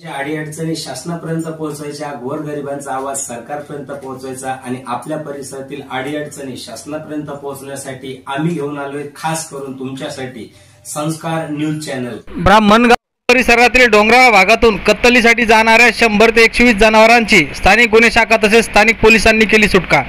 अडीअडचणी शासनापर्यंत पोहोचवायच्या, गोरगरिबांचा आवाज सरकारपर्यंत पोहोचवायचा आणि आपल्या परिसरातील अडीअडचणी शासनापर्यंत पोहोचण्यासाठी आम्ही घेऊन आलोय खास करून तुमच्यासाठी संस्कार न्यूज चॅनल। ब्राह्मणगाव परिसरातील डोंगराळ भागातून कत्तलीसाठी जाणाऱ्या 100 ते 120 जनावरांची स्थानिक गुन्हे शाखा तसेच स्थानिक पोलिसांनी केली सुटका।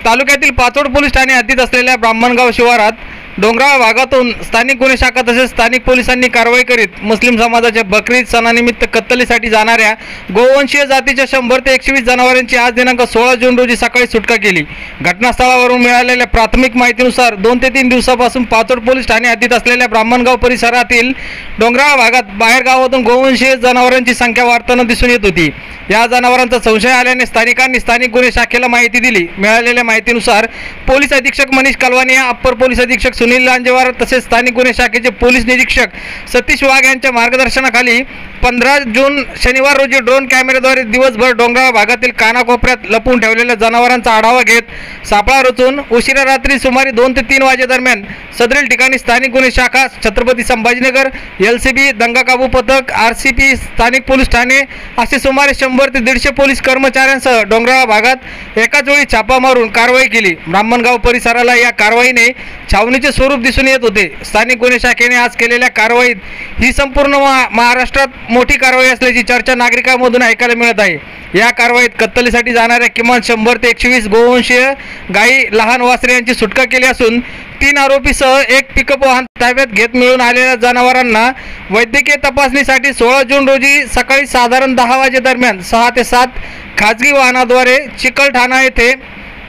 तालुक्यातील पाचोड पोलीस ठाणे हद्दीत असलेल्या ब्राह्मणगाव शिवारात डोंगराळ भागातून स्थानिक गुन्हे शाखा तसेच स्थानिक पोलिसांनी कारवाई करीत मुस्लिम समाजाच्या बकरीद सणानिमित्त कत्तलीसाठी जाणाऱ्या गोवंशीय जातीच्या 100 ते 120 जनावरांची आज दिनांक 16 जून रोजी सकाळी सुटका केली। घटनास्थळावरून मिळालेल्या प्राथमिक माहितीनुसार 2 ते 3 दिवसापासून पाचोड पोलीस ठाणे हद्दीत असलेल्या ब्राह्मणगाव परिसरातील डोंगराळ भागात बाहेर गावातून गोवंशीय जनावरांची संख्या वाढताना दिसून येत होती। या जनावरांचा संशय आल्याने स्थानिकांनी स्थानिक गुन्हे शाखेला माहिती दिली। मिळालेल्या माहितीनुसार पोलीस अधीक्षक मनीष कलवानी, अप्पर पोलीस अधीक्षक सुनील लांजेवार तसेच स्थानिक गुन्हे शाखेचे पोलीस निरीक्षक सतीश वाघ यांच्या मार्गदर्शनाखाली 15 जून शनिवार रोजी ड्रोन कॅमेऱ्याद्वारे दिवसभर डोंगराळ भागातील कानाकोपऱ्यात लपून ठेवलेल्या जनावरांचा आढावा घेत सापळा रचून उशिरा रात्री सुमारे 2 ते 3 वाजेदरम्यान सदरील ठिकाणी स्थानिक गुन्हे शाखा, छत्रपती संभाजीनगर, LCB, दंगा काबू पथक, RCP, स्थानिक पोलीस ठाणे असे सुमारे 100 ते 150 पोलीस कर्मचाऱ्यांसह डोंगराळ भागात एकाच वेळी छापा मारून कारवाई केली। ब्राह्मणगाव परिसराला या कारवाईने छावणीचे स्वरूप दिसून येत होते। स्थानिक गुन्हे शाखेने आज केलेल्या कारवाईत ही संपूर्ण महाराष्ट्रात मोठी कारवाई असल्याची चर्चा नागरिकांमधून ऐकायला मिळत आहे। या कारवाईत कत्तलीसाठी जाणाऱ्या किमान 100 ते 120 गोवंशीय गायी, लहान वासरे यांची सुटका केली असून 3 आरोपीसह एक पिकअप वाहन ताब्यात घेत मिळून आलेल्या जनावरांना वैद्यकीय तपासणीसाठी 16 जून रोजी सकाळी साधारण 10 वाजेदरम्यान 6 ते 7 खाजगी वाहनाद्वारे चिकलठाणा येथे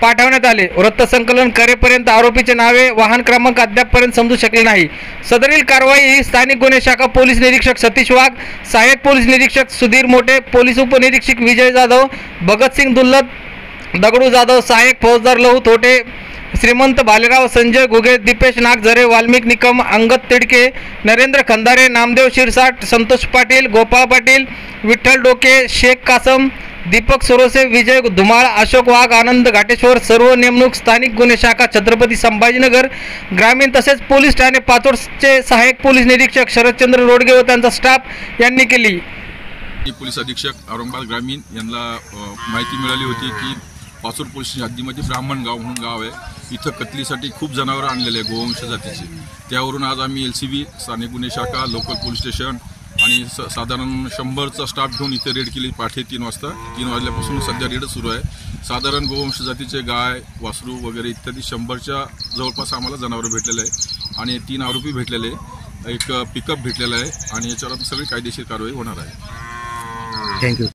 पाठवण्यात आले। वृत्तसंकलन करेपर्यंत आरोपीचे नावे, वाहन क्रमांक अद्यापपर्यंत समजू शकले नाही। सदरील कारवाई ही स्थानिक गुन्हे शाखा पोलीस निरीक्षक सतीश वाघ, सहाय्यक पोलीस निरीक्षक सुधीर मोठे, पोलीस उपनिरीक्षक विजय जाधव, भगतसिंग दुल्लत, दगडू जाधव, सहाय्यक फौजदार लहू थोटे, श्रीमंत भालेराव, संजय घुगे, दीपेश नागझरे, वाल्मिक निकम, अंगद तिडके, नरेंद्र खंदारे, नामदेव शिरसाट, संतोष पाटील, गोपाळ पाटील, विठ्ठल डोके, शेख कासम, दीपक सुरोसे, विजय धुमाळ, अशोक वाघ, आनंद घाटेश्वर सर्व नेमणूक स्थानिक गुन्हे शाखा छत्रपती संभाजीनगर ग्रामीण तसेच पोलीस ठाणे पाचोडचे सहाय्यक पोलीस निरीक्षक शरदचंद्र रोडगे व त्यांचा स्टाफ यांनी केली। पोलीस अधीक्षक औरंगाबाद ग्रामीण यांना माहिती मिळाली होती की पाचोड पोलीस हद्दीमध्ये ब्राह्मणगाव म्हणून गाव आहे, इथं कत्तलीसाठी खूप जनावरं आणलेले आहे गोवंश जातीचे। त्यावरून आज आम्ही LCB, स्थानिक गुन्हे शाखा, लोकल पोलीस स्टेशन आणि साधारण 100चा स्टाफ घेऊन इथे रेड केली। पाठे 3 वाजता, 3 वाजल्यापासून सध्या रेड सुरू आहे। साधारण गोवंश जातीचे गाय, वासरू वगैरे इत्यादी 100च्या जवळपास आम्हाला जनावरं भेटलेले आहे आणि 3 आरोपी भेटलेले, एक पिकअप भेटलेला आहे आणि याच्यावर सगळी कायदेशीर कारवाई होणार आहे। थँक्यू।